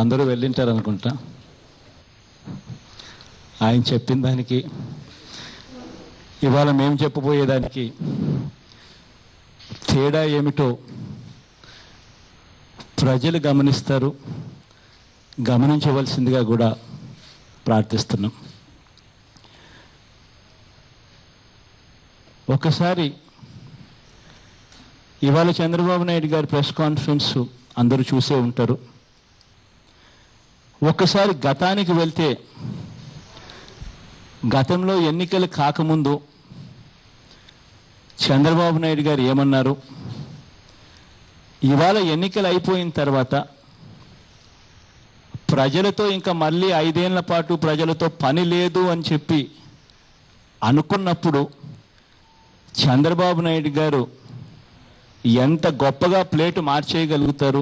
అందరూ వెళ్ళింటారు అనుకుంటా. ఆయన చెప్పిన దానికి ఇవాళ మేము చెప్పబోయేదానికి తేడా ఏమిటో ప్రజలు గమనిస్తారు, గమనించవలసిందిగా కూడా ప్రార్థిస్తున్నాం. ఒకసారి ఇవాళ చంద్రబాబు నాయుడు గారి ప్రెస్ కాన్ఫరెన్స్ అందరూ చూసే ఉంటారు. ఒక్కసారి గతానికి వెళ్తే, గతంలో ఎన్నికలు కాకముందు చంద్రబాబు నాయుడు గారు ఏమన్నారు, ఇవాళ ఎన్నికలు అయిపోయిన తర్వాత ప్రజలతో ఇంకా మళ్ళీ 5 ఏళ్ల పాటు ప్రజలతో పని లేదు అని చెప్పి అనుకున్నప్పుడు చంద్రబాబు నాయుడు గారు ఎంత గొప్పగా ప్లేటు మార్చేయగలుగుతారు,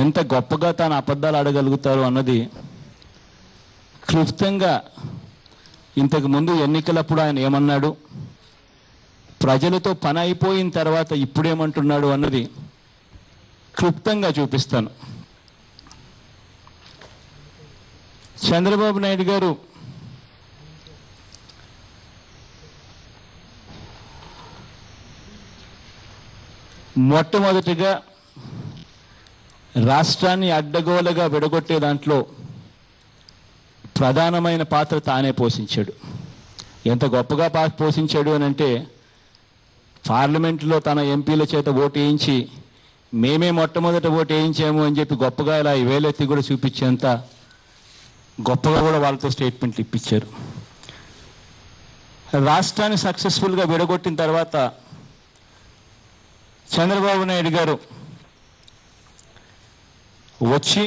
ఎంత గొప్పగా తాను అబద్ధాలు ఆడగలుగుతారు అన్నది క్లుప్తంగా ఇంతకుముందు ఎన్నికలప్పుడు ఆయన ఏమన్నాడు, ప్రజలతో పని అయిపోయిన తర్వాత ఇప్పుడేమంటున్నాడు అన్నది క్లుప్తంగా చూపిస్తాను. చంద్రబాబు నాయుడు గారు మొట్టమొదటిగా రాష్ట్రాన్ని అడ్డగోలుగా విడగొట్టే దాంట్లో ప్రధానమైన పాత్ర తానే పోషించాడు. ఎంత గొప్పగా పోషించాడు అని అంటే, పార్లమెంట్లో తన ఎంపీల చేత ఓటు వేయించి మేమే మొట్టమొదట ఓటు వేయించాము అని చెప్పి గొప్పగా ఇలా వేలెత్తి కూడా చూపించేంత గొప్పగా కూడా వాళ్ళతో స్టేట్మెంట్లు ఇప్పించారు. రాష్ట్రాన్ని సక్సెస్ఫుల్గా విడగొట్టిన తర్వాత చంద్రబాబు నాయుడు గారు వచ్చి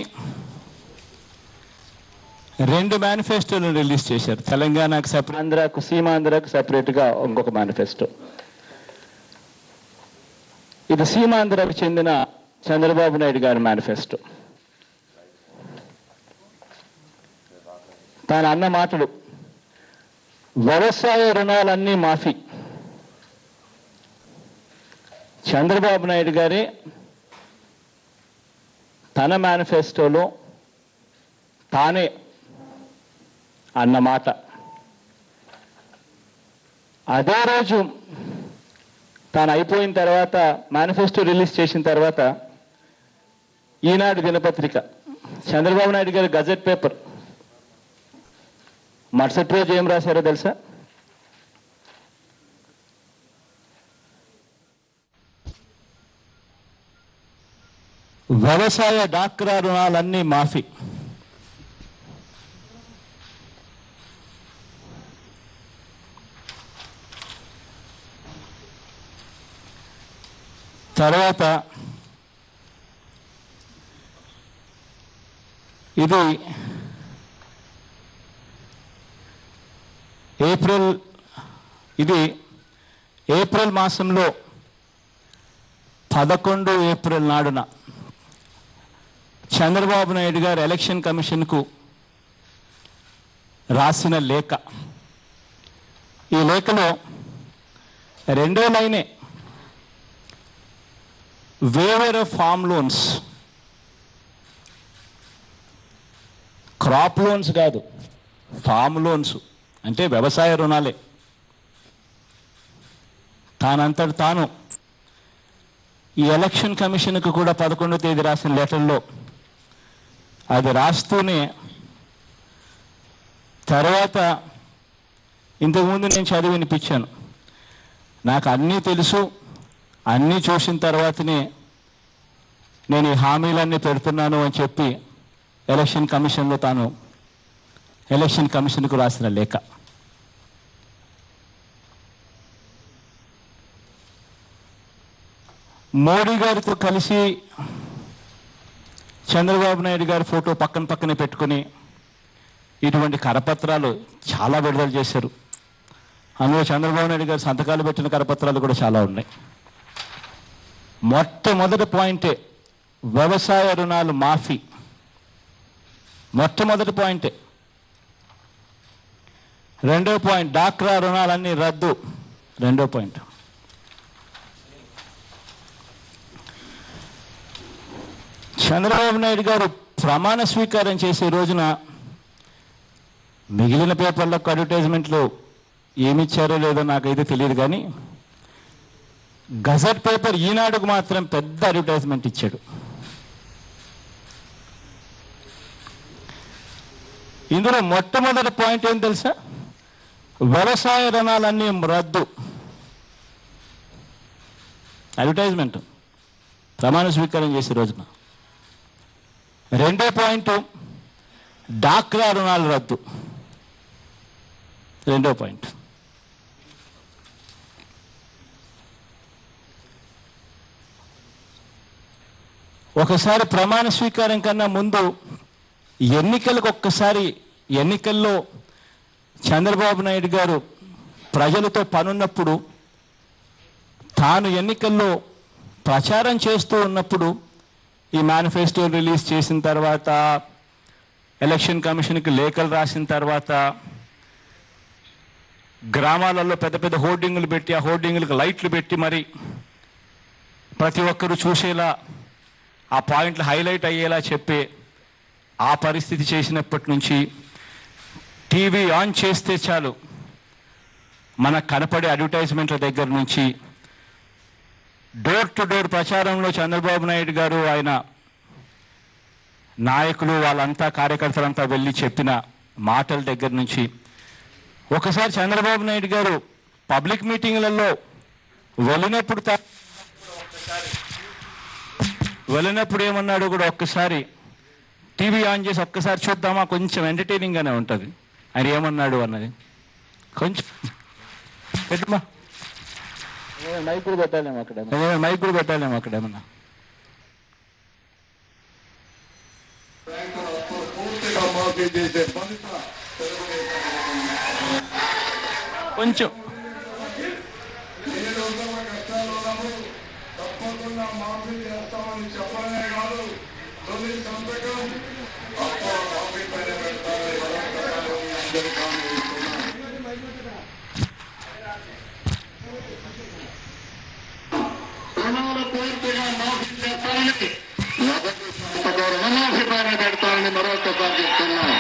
2 మేనిఫెస్టోలను రిలీజ్ చేశారు. తెలంగాణకు సపరేట్, ఆంధ్రాకు, సీమాంధ్రకు సపరేట్గా ఇంకొక మేనిఫెస్టో. ఇది సీమాంధ్రకు చెందిన చంద్రబాబు నాయుడు గారి మేనిఫెస్టో. తాను అన్న మాటలు, వ్యవసాయ రుణాలన్నీ మాఫీ. చంద్రబాబు నాయుడు గారే తన మేనిఫెస్టోలో తానే అన్నమాట. అదే రోజు తాను అయిపోయిన తర్వాత, మేనిఫెస్టో రిలీజ్ చేసిన తర్వాత, ఈనాడు దినపత్రిక, చంద్రబాబు నాయుడు గారి గజెట్ పేపర్, మరుసటి రోజు ఏం రాశారో తెలుసా? వ్యవసాయ డాక్రా రుణాలన్నీ మాఫీ. తర్వాత ఇది ఏప్రిల్ మాసంలో 11 ఏప్రిల్ నాడున చంద్రబాబు నాయుడు గారు ఎలక్షన్ కమిషన్కు రాసిన లేఖ. ఈ లేఖలో 2వ లైనే, waiver of farm loans, crop loans కాదు, ఫార్మ్ లోన్స్ అంటే వ్యవసాయ రుణాలే. తానంతటి తాను ఈ ఎలక్షన్ కమిషన్కు కూడా 11వ తేదీ రాసిన లెటర్లో అది రాస్తూనే, తర్వాత ఇంతకుముందు నేను చదివి వినిపించాను, నాకు అన్నీ తెలుసు, అన్నీ చూసిన తర్వాతనే నేను ఈ హామీలన్నీ పెడుతున్నాను అని చెప్పి ఎలక్షన్ కమిషన్కు రాసిన లేఖ. మోడీ గారితో కలిసి చంద్రబాబు నాయుడు గారి ఫోటో పక్కనే పెట్టుకుని ఇటువంటి కరపత్రాలు చాలా విడుదల చేశారు. అందులో చంద్రబాబు నాయుడు గారు సంతకాలు పెట్టిన కరపత్రాలు కూడా చాలా ఉన్నాయి. మొట్టమొదటి పాయింటే వ్యవసాయ రుణాలు మాఫీ, మొట్టమొదటి పాయింటే. 2వ పాయింట్, డాక్రా రుణాలన్నీ రద్దు, 2వ పాయింట్. చంద్రబాబు నాయుడు గారు ప్రమాణ స్వీకారం చేసే రోజున మిగిలిన పేపర్లకు అడ్వర్టైజ్మెంట్లు ఏమిచ్చారో లేదో నాకైతే తెలియదు, కానీ గజెట్ పేపర్ ఈనాడుకు మాత్రం పెద్ద అడ్వర్టైజ్మెంట్ ఇచ్చాడు. ఇందులో మొట్టమొదటి పాయింట్ ఏం తెలుసా? వ్యవసాయ రుణాలన్నీ రద్దు. అడ్వర్టైజ్మెంట్ ప్రమాణ స్వీకారం చేసే రోజున. రెండో పాయింట్ డాక్రా రుణాలు రద్దు. రెండో పాయింట్. ఒకసారి ప్రమాణ స్వీకారం కన్నా ముందు ఎన్నికల్లో చంద్రబాబు నాయుడు గారు ప్రజలతో పనున్నప్పుడు, తాను ఎన్నికల్లో ప్రచారం చేస్తూ ఉన్నప్పుడు, ఈ మేనిఫెస్టో రిలీజ్ చేసిన తర్వాత, ఎలక్షన్ కమిషన్కి లేఖలు రాసిన తర్వాత, గ్రామాలలో పెద్ద పెద్ద హోర్డింగులు పెట్టి, ఆ హోర్డింగులకు లైట్లు పెట్టి మరి ప్రతి ఒక్కరూ చూసేలా, ఆ పాయింట్లు హైలైట్ అయ్యేలా చెప్పే ఆ పరిస్థితి చేసినప్పటి నుంచి టీవీ ఆన్ చేస్తే చాలు మనకు కనపడే అడ్వర్టైజ్మెంట్ల దగ్గర నుంచి డోర్ టు డోర్ ప్రచారంలో చంద్రబాబు నాయుడు గారు, ఆయన నాయకులు వాళ్ళంతా, కార్యకర్తలంతా వెళ్ళి చెప్పిన మాటల దగ్గర నుంచి, ఒకసారి చంద్రబాబు నాయుడు గారు పబ్లిక్ మీటింగ్లలో వెళ్ళినప్పుడు ఏమన్నాడు కూడా ఒక్కసారి టీవీ ఆన్ చేసి ఒక్కసారి చూద్దామా, కొంచెం ఎంటర్టైనింగ్గానే ఉంటుంది. ఆయన ఏమన్నాడు అన్నది కొంచెం పెట్టమా, మైక్ కూడా పెట్టాలేమో అక్కడేమన్నా. కొంచెం తప్పకుండా మాఫీ చేస్తామని చెప్పడమే కాదు, తొలి సంతకం మాఫీ పైన పెడతామని రుణాలు పూర్తిగా మాఫీ చేస్తామని మొదటి సంతకం రుణమాఫీ పైన పెడతామని మరొకసారి చెప్తున్నాం.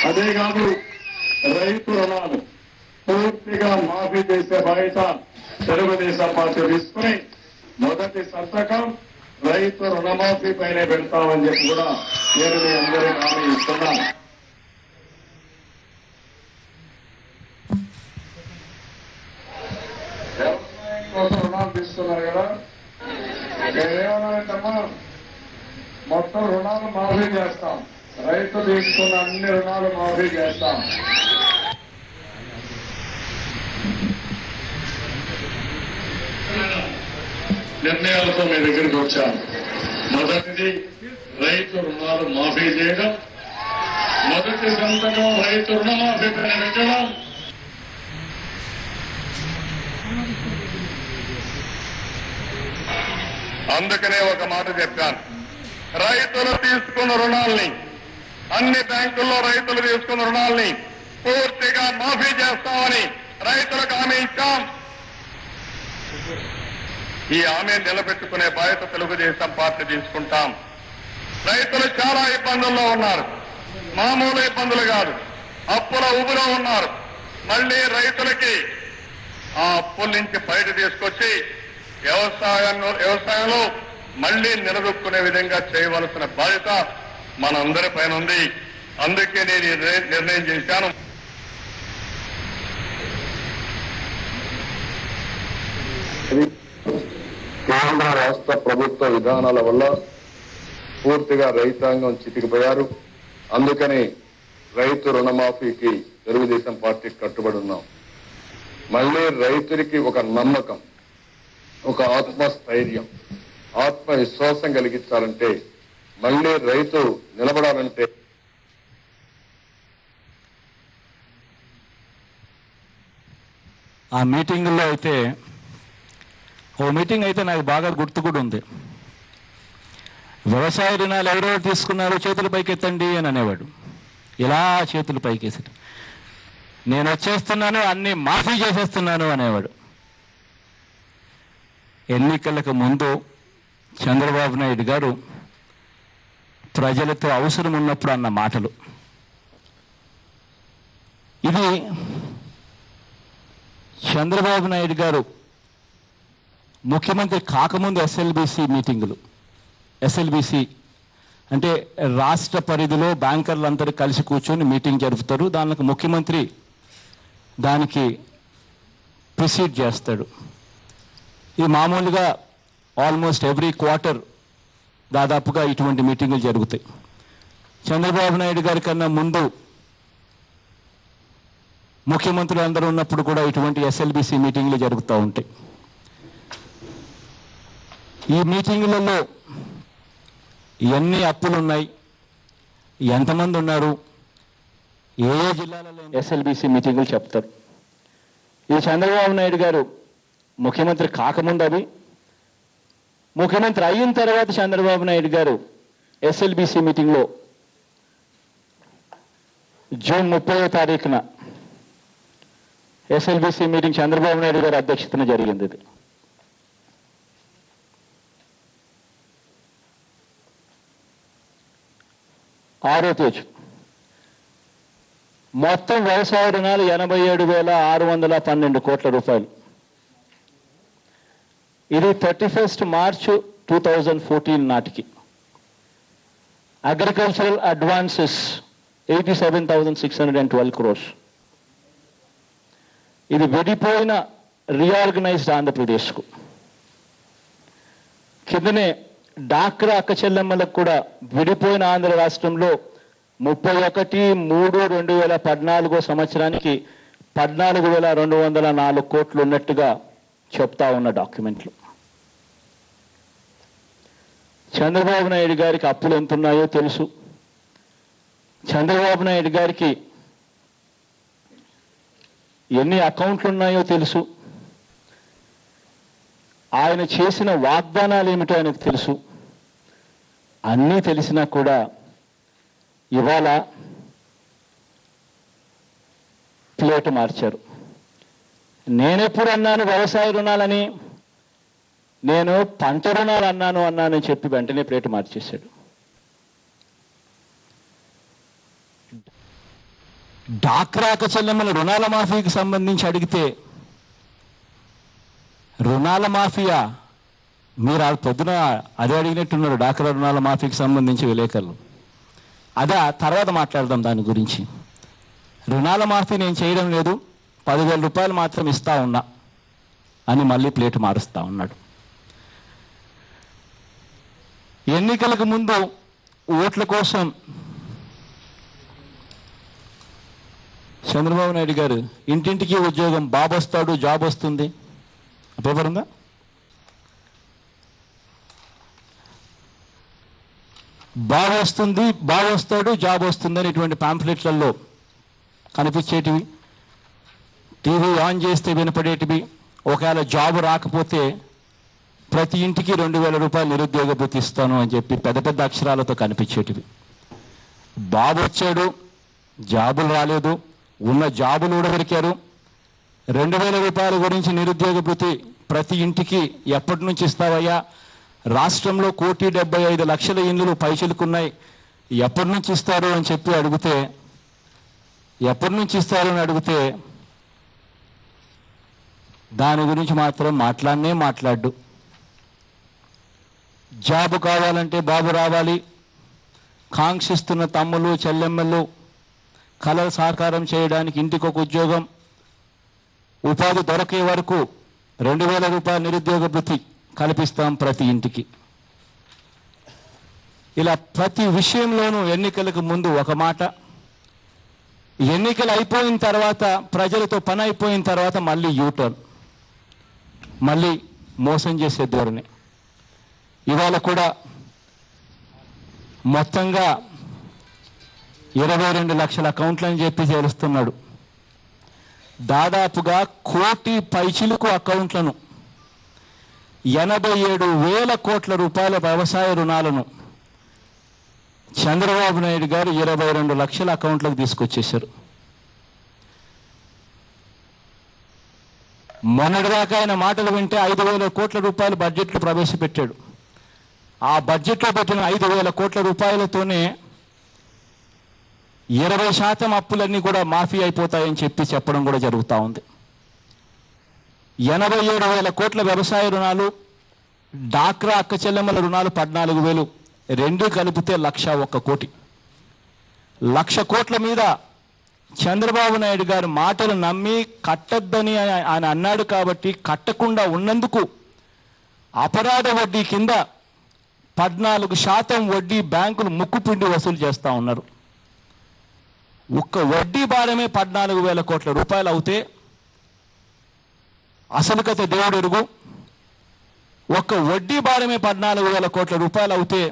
అదే కాదు, రైతు రుణాలు పూర్తిగా మాఫీ చేసే బాధ్యత తెలుగుదేశం పార్టీ తీసుకుని మొదటి సంతకం రైతు రుణమాఫీ పైనే పెడతామని చెప్పి కూడా నేను మీ అందరికీ హామీ ఇస్తున్నాను. వ్యవసాయం కోసం రుణాలు తీసుకున్నారు కదా, ఏమన్నారంటమ్మా, మొత్తం రుణాలు మాఫీ చేస్తాం, రైతు తీసుకున్న అన్ని రుణాలు మాఫీ చేస్తాం. నిర్ణయాలతో మీ దగ్గరికి వచ్చాను. మొదటిది రైతు రుణాలు మాఫీ చేయడం, మొదటి సంతకం రైతు రుణమాఫీ పైన పెట్టడం, అందుకనే ఒక మాట చెప్పాను, రైతులు తీసుకున్న రుణాల్ని, అన్ని బ్యాంకుల్లో రైతులు తీసుకున్న రుణాల్ని పూర్తిగా మాఫీ చేస్తామని రైతులకు హామీ ఇచ్చాం. ఈ హామీ నిలబెట్టుకునే బాధ్యత తెలుగుదేశం పార్టీ తీసుకుంటాం. రైతులు చాలా ఇబ్బందుల్లో ఉన్నారు, మామూలు ఇబ్బందులు కాదు, అప్పుల ఊబిలో ఉన్నారు. మళ్లీ రైతులకి ఆ అప్పుల నుంచి బయట తీసుకొచ్చి వ్యవసాయంలో మళ్లీ నిలదొక్కునే విధంగా చేయవలసిన బాధ్యత మనందరి పైన ఉంది. అందుకే నేను నిర్ణయం చేశాను. కేంద్ర రాష్ట్ర ప్రభుత్వ విధానాల వల్ల పూర్తిగా రైతాంగం చితికిపోయారు. అందుకని రైతు రుణమాఫీకి తెలుగుదేశం పార్టీ కట్టుబడి ఉన్నాం. మళ్లీ రైతులకి ఒక నమ్మకం, ఒక ఆత్మస్థైర్యం, ఆత్మవిశ్వాసం కలిగించాలంటే, మళ్లీ రైతు నిలబడాలంటే ఆ మీటింగుల్లో అయితే, ఓ మీటింగ్ అయితే నాకు బాగా గుర్తు కూడా ఉంది. వ్యవసాయ రుణాలు ఎవరెవరు తీసుకున్నారో చేతుల పైకెత్తండి అని అనేవాడు. ఇలా చేతులు పైకేసి, నేను వచ్చేస్తున్నాను, అన్ని మాఫీ చేసేస్తున్నాను అనేవాడు. ఎన్నికలకు ముందు చంద్రబాబు నాయుడు గారు ప్రజలతో అవసరం ఉన్నప్పుడు అన్న మాటలు. ఇది చంద్రబాబు నాయుడు గారు ముఖ్యమంత్రి కాకముందు ఎస్ఎల్బిసి మీటింగులు, ఎస్ఎల్బిసి అంటే రాష్ట్ర పరిధిలో బ్యాంకర్లందరూ కలిసి కూర్చొని మీటింగ్ జరుపుతారు. దానికి ముఖ్యమంత్రి దానికి ప్రిసీడ్ చేస్తాడు. ఇది మామూలుగా ఆల్మోస్ట్ ఎవ్రీ క్వార్టర్ దాదాపుగా ఇటువంటి మీటింగులు జరుగుతాయి. చంద్రబాబు నాయుడు గారి కన్నా ముందు ముఖ్యమంత్రులు అందరూ ఉన్నప్పుడు కూడా ఇటువంటి ఎస్ఎల్బిసి మీటింగ్లు జరుగుతూ ఉంటాయి. ఈ మీటింగులలో ఎన్ని అప్పులు ఉన్నాయి, ఎంతమంది ఉన్నారు, ఏ ఏ జిల్లాలలో ఎస్ఎల్బిసి మీటింగులు చెప్తారు. ఇది చంద్రబాబు నాయుడు గారు ముఖ్యమంత్రి కాకముందు అవి, ముఖ్యమంత్రి అయిన తర్వాత చంద్రబాబు నాయుడు గారు ఎస్ఎల్బిసి మీటింగ్లో జూన్ 30వ తారీఖున ఎస్ఎల్బిసి మీటింగ్ చంద్రబాబు నాయుడు గారి అధ్యక్షతన జరిగింది. ఇది ఆరో పేజీ. మొత్తం వ్యవసాయ రుణాలు 87,612 కోట్ల రూపాయలు. ఇది 31 మార్చ్ 2014 నాటికి. Agricultural advances 87,612 crores. ఇది విడిపోయిన రీఆర్గనైజ్డ్ ఆంధ్రప్రదేశ్కు. కిందనే డాక్రా అక్క చెల్లెమ్మలకు కూడా విడిపోయిన ఆంధ్ర రాష్ట్రంలో 31/3/2014 సంవత్సరానికి 14,204 కోట్లు ఉన్నట్టుగా చెప్తా ఉన్న డాక్యుమెంట్లు. చంద్రబాబు నాయుడు గారికి అప్పులు ఎంతున్నాయో తెలుసు. చంద్రబాబు నాయుడు గారికి ఎన్ని అకౌంట్లు ఉన్నాయో తెలుసు. ఆయన చేసిన వాగ్దానాలు ఏమిటో ఆయనకు తెలుసు. అన్నీ తెలిసినా కూడా ఇవాళ ప్లేటు మార్చారు. నేనెప్పుడు అన్నాను వ్యవసాయ రుణాలని, నేను పంట రుణాలు అన్నానని చెప్పి వెంటనే ప్లేటు మార్చేశాడు. డాక్రాక చెల్లెమ్మల రుణాల మాఫీకి సంబంధించి అడిగితే, రుణాల మాఫియా మీరు పొద్దున అదే అడిగినట్టున్నారు. డాక్రా రుణాల మాఫీకి సంబంధించి విలేకరులు అదే తర్వాత మాట్లాడదాం దాని గురించి. రుణాల మాఫీ నేను చేయడం లేదు, 10,000 రూపాయలు మాత్రం ఇస్తా ఉన్నా అని మళ్ళీ ప్లేటు మారుస్తా ఉన్నాడు. ఎన్నికలకు ముందు ఓట్ల కోసం చంద్రబాబు నాయుడు గారు ఇంటింటికి ఉద్యోగం, బాబు వస్తాడు, జాబ్ వస్తుంది, పేపర్ ఉందా, బాబు వస్తుంది, బాబు వస్తాడు, జాబ్ వస్తుంది అని ఇటువంటి పాంఫ్లెట్లలో కనిపించేటివి, టీవీ ఆన్ చేస్తే వినపడేటివి. ఒకవేళ జాబ్ రాకపోతే ప్రతి ఇంటికి 2,000 రూపాయలు నిరుద్యోగ భృతి ఇస్తాను అని చెప్పి పెద్ద పెద్ద అక్షరాలతో కనిపించేటివి. బాబు వచ్చాడు, జాబులు రాలేదు, ఉన్న జాబులు ఊడబెరికారు. 2,000 రూపాయల గురించి నిరుద్యోగ భృతి ప్రతి ఇంటికి ఎప్పటి నుంచి ఇస్తావయ్యా, రాష్ట్రంలో 1,75,00,000 ఇండ్లు పైచిలుకున్నాయి, ఎప్పటి నుంచి ఇస్తారు అని చెప్పి అడిగితే, ఎప్పటి నుంచి ఇస్తారు అని అడిగితే దాని గురించి మాత్రం మాట్లాడు. జాబు కావాలంటే బాబు రావాలి, కాంక్షిస్తున్న తమ్ములు చెల్లెమ్మలు కళలు సాకారం చేయడానికి ఇంటికి ఒక ఉద్యోగం, ఉపాధి దొరికే వరకు 2,000 రూపాయల నిరుద్యోగ భృతి కల్పిస్తాం ప్రతి ఇంటికి. ఇలా ప్రతి విషయంలోనూ ఎన్నికలకు ముందు ఒక మాట, ఎన్నికలు అయిపోయిన తర్వాత, ప్రజలతో పని అయిపోయిన తర్వాత మళ్ళీ యూటర్న్, మళ్ళీ మోసం చేసే ధోరణి. ఇవాళ కూడా మొత్తంగా 22 లక్షల అకౌంట్లని చెప్పి చేరుస్తున్నాడు. దాదాపుగా 1 కోటి పైచిలుకు అకౌంట్లను, 87,000 కోట్ల రూపాయల వ్యవసాయ రుణాలను చంద్రబాబు నాయుడు గారు 22 లక్షల అకౌంట్లకు తీసుకొచ్చేశారు. మొన్నటిదాకా ఆయన మాటలు వింటే 5,000 కోట్ల రూపాయలు బడ్జెట్లో ప్రవేశపెట్టాడు. ఆ బడ్జెట్లో పెట్టిన 5,000 కోట్ల రూపాయలతోనే 20% అప్పులన్నీ కూడా మాఫీ అయిపోతాయని చెప్పడం కూడా జరుగుతూ ఉంది. 87,000 కోట్ల వ్యవసాయ రుణాలు, డాక్రా అక్క చెల్లెమ్మల రుణాలు 14,000, రెండు కలిపితే 1,01 కోటి. 1,00,000 కోట్ల మీద చంద్రబాబు నాయుడు గారు మాటలు నమ్మి కట్టద్దని ఆయన అన్నాడు కాబట్టి కట్టకుండా ఉన్నందుకు అపరాధ వడ్డీ కింద 14% వడ్డీ బ్యాంకులు ముక్కుపిండి వసూలు చేస్తూ ఉన్నారు. ఒక్క వడ్డీ భారమే 14,000 కోట్ల రూపాయలు అవుతే అసలు కథ దేవుడు ఎరుగు. ఒక్క వడ్డీ భారమే 14,000 కోట్ల రూపాయలు అవుతే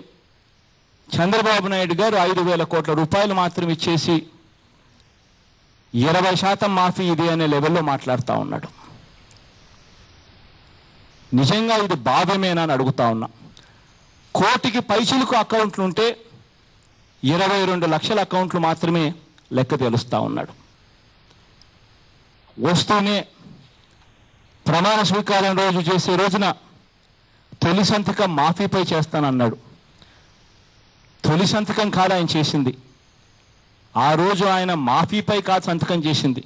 చంద్రబాబు నాయుడు గారు 5,000 కోట్ల రూపాయలు మాత్రం ఇచ్చేసి 20% మాఫీ ఇది అనే లెవెల్లో మాట్లాడుతూ ఉన్నాడు. నిజంగా ఇది భావ్యమేనా అని అడుగుతా ఉన్నా. కోటికి పైసలకు అకౌంట్లు ఉంటే 22 లక్షల అకౌంట్లు మాత్రమే లెక్క తెలుస్తూ ఉన్నాడు. వస్తూనే ప్రమాణ స్వీకారం రోజు చేసే రోజున తొలి సంతకం మాఫీపై చేస్తానన్నాడు. తొలి సంతకం కాదు ఆయన చేసింది. ఆ రోజు ఆయన మాఫీపై కాదు సంతకం చేసింది,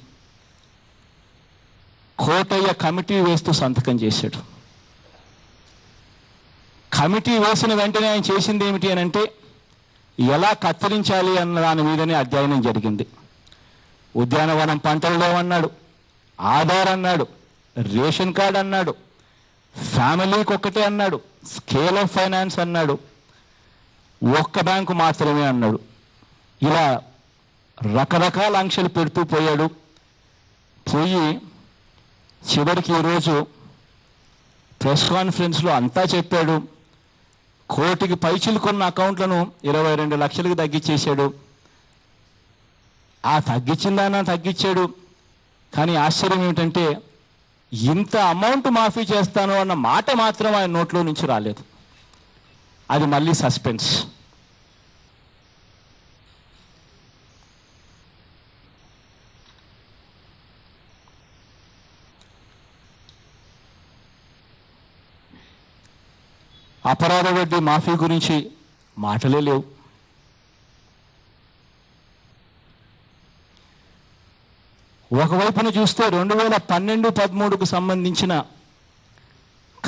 కోటయ్య కమిటీ వేస్తూ సంతకం చేశాడు. కమిటీ వేసిన వెంటనే ఆయన చేసింది ఏమిటి అని అంటే ఎలా కత్తిరించాలి అన్న దాని మీదనే అధ్యయనం జరిగింది. ఉద్యానవనం పంటలు లేవన్నాడు, ఆధార్ అన్నాడు, రేషన్ కార్డు అన్నాడు, ఫ్యామిలీకి ఒక్కటే అన్నాడు, స్కేల్ ఆఫ్ ఫైనాన్స్ అన్నాడు, ఒక్క బ్యాంకు మాత్రమే అన్నాడు. ఇలా రకరకాల ఆంక్షలు పెడుతూ పోయాడు. పోయి చివరికి ఈరోజు ప్రెస్ కాన్ఫరెన్స్లో అంతా చెప్పాడు. కోటికి పైచిలుకున్న అకౌంట్లను 22 లక్షలకు తగ్గించేశాడు. ఆ తగ్గించిందానా తగ్గించాడు. కానీ ఆశ్చర్యం ఏమిటంటే ఇంత అమౌంట్ మాఫీ చేస్తాను అన్న మాట మాత్రం ఆయన నోట్లో నుంచి రాలేదు. అది మళ్ళీ సస్పెన్స్. అపరాధ వడ్డీ మాఫీ గురించి మాటలే లేవు. ఒకవైపున చూస్తే 2012-13కు సంబంధించిన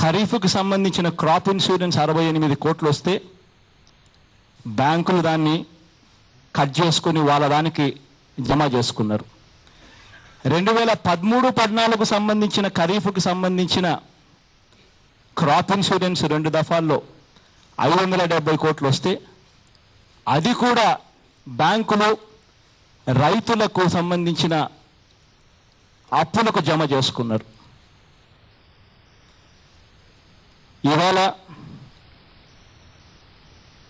ఖరీఫ్కు సంబంధించిన క్రాప్ ఇన్సూరెన్స్ 68 కోట్లు వస్తే బ్యాంకులు దాన్ని కట్ చేసుకుని వాళ్ళ దానికి జమ చేసుకున్నారు. 2013-14కు సంబంధించిన ఖరీఫ్కు సంబంధించిన క్రాప్ ఇన్సూరెన్స్ 2 దఫాల్లో 570 కోట్లు వస్తే అది కూడా బ్యాంకులు రైతులకు సంబంధించిన అప్పులకు జమ చేసుకున్నారు. ఇవాళ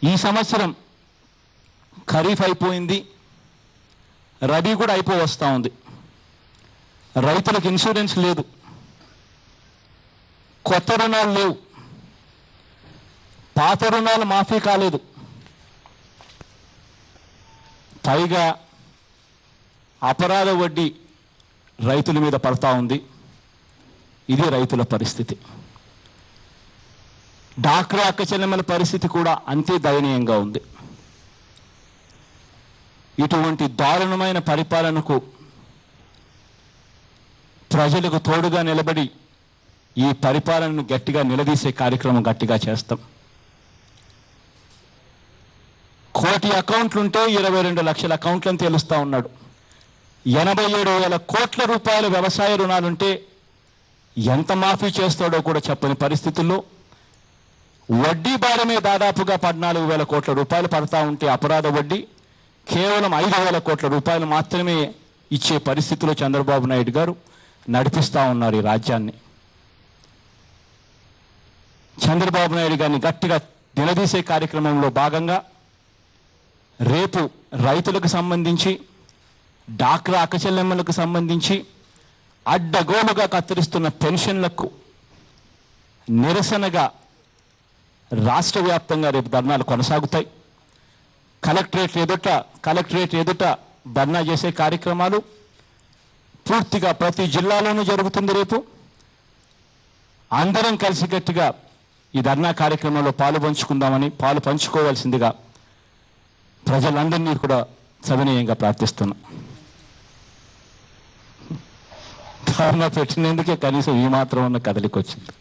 ఈ సంవత్సరం ఖరీఫ్ అయిపోయింది, రబీ కూడా వస్తూ ఉంది. రైతులకు ఇన్సూరెన్స్ లేదు, కొత్త రుణాలు లేవు, పాత రుణాలు మాఫీ కాలేదు. పైగా అపరాధ వడ్డీ రైతుల మీద పడతా ఉంది. ఇది రైతుల పరిస్థితి. డాక్రా అక్క చెల్లెమ్మల పరిస్థితి కూడా అంతే దయనీయంగా ఉంది. ఇటువంటి దారుణమైన పరిపాలనకు ప్రజలకు తోడుగా నిలబడి ఈ పరిపాలనను గట్టిగా నిలదీసే కార్యక్రమం గట్టిగా చేస్తాం. కోటి అకౌంట్లుంటే 22 లక్షల అకౌంట్లను తేలుస్తూ ఉన్నాడు. 87,000 కోట్ల రూపాయల వ్యవసాయ రుణాలుంటే ఎంత మాఫీ చేస్తాడో కూడా చెప్పని పరిస్థితుల్లో వడ్డీ భారమే దాదాపుగా 14,000 కోట్ల రూపాయలు పడతా ఉంటే అపరాధ వడ్డీ కేవలం 5,000 కోట్ల రూపాయలు మాత్రమే ఇచ్చే పరిస్థితిలో చంద్రబాబు నాయుడు గారు నడిపిస్తూ ఉన్నారు ఈ రాజ్యాన్ని. చంద్రబాబు నాయుడు గారిని గట్టిగా నిలదీసే కార్యక్రమంలో భాగంగా రేపు రైతులకు సంబంధించి, డాక్రా అక్క చెల్లెమ్మలకు సంబంధించి అడ్డగోలుగా కత్తిరిస్తున్న పెన్షన్లకు నిరసనగా రాష్ట్ర వ్యాప్తంగా రేపు ధర్నాలు కొనసాగుతాయి. కలెక్టరేట్ ఎదుట ధర్నా చేసే కార్యక్రమాలు పూర్తిగా ప్రతి జిల్లాలోనూ జరుగుతుంది. రేపు అందరం కలిసికట్టుగా ఈ ధర్నా కార్యక్రమంలో పాలు పంచుకోవాల్సిందిగా ప్రజలందరినీ కూడా సవినయంగా ప్రార్థిస్తున్నా. ధర్నా పెట్టినందుకే కనీసం ఈ మాత్రం ఉన్న కదలికి వచ్చింది.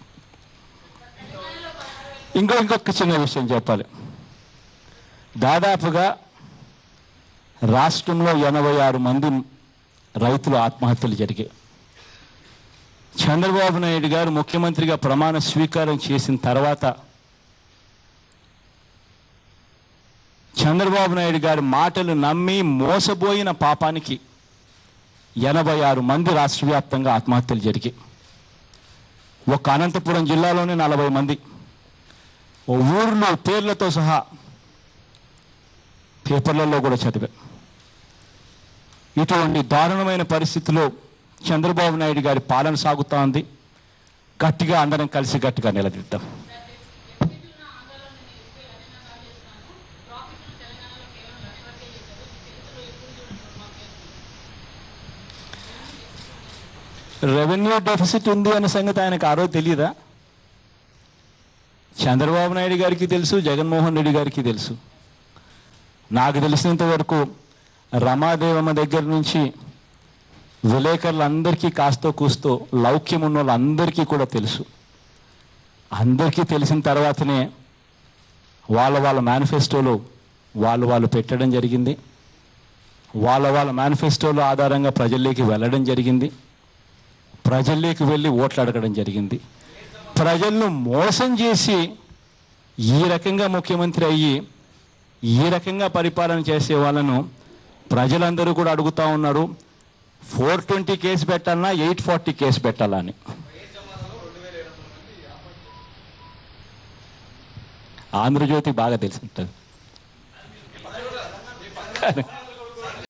ఇంకొక చిన్న విషయం చెప్పాలి. దాదాపుగా రాష్ట్రంలో 86 మంది రైతులు ఆత్మహత్యలు జరిగాయి. చంద్రబాబు నాయుడు గారు ముఖ్యమంత్రిగా ప్రమాణ స్వీకారం చేసిన తర్వాత చంద్రబాబు నాయుడు గారి మాటలు నమ్మి మోసపోయిన పాపానికి 86 మంది రాష్ట్ర వ్యాప్తంగా ఆత్మహత్యలు జరిగాయి. ఒక అనంతపురం జిల్లాలోనే 40 మంది, ఊర్లు పేర్లతో సహా పేపర్లలో కూడా చదివా. ఇటువంటి దారుణమైన పరిస్థితిలో చంద్రబాబు నాయుడు గారి పాలన సాగుతూ ఉంది. గట్టిగా అందరం కలిసి గట్టిగా నిలదీద్దాం. రెవెన్యూ డెఫిసిట్ ఉంది అనే సంగతి ఆయనకు ఆ రోజు తెలియదా? చంద్రబాబు నాయుడు గారికి తెలుసు, జగన్మోహన్ రెడ్డి గారికి తెలుసు. నాకు తెలిసినంత వరకు రమాదేవమ్మ దగ్గర నుంచి విలేకరులందరికీ కాస్తో కూస్తో లౌక్యం ఉన్న వాళ్ళందరికీ కూడా తెలుసు. అందరికీ తెలిసిన తర్వాతనే వాళ్ళ మేనిఫెస్టోలో వాళ్ళు పెట్టడం జరిగింది. వాళ్ళ మేనిఫెస్టోలో ఆధారంగా ప్రజల్లోకి వెళ్ళడం జరిగింది. ప్రజల్లోకి వెళ్ళి ఓట్లు అడగడం జరిగింది. ప్రజలను మోసం చేసి ఈ రకంగా ముఖ్యమంత్రి అయ్యి ఈ రకంగా పరిపాలన చేసే వాళ్ళను ప్రజలందరూ కూడా అడుగుతూ ఉన్నారు, 420 కేసు పెట్టాలన్నా 840 కేసు పెట్టాలా అని. ఆంధ్రజ్యోతి బాగా తెలిసి ఉంటుంది.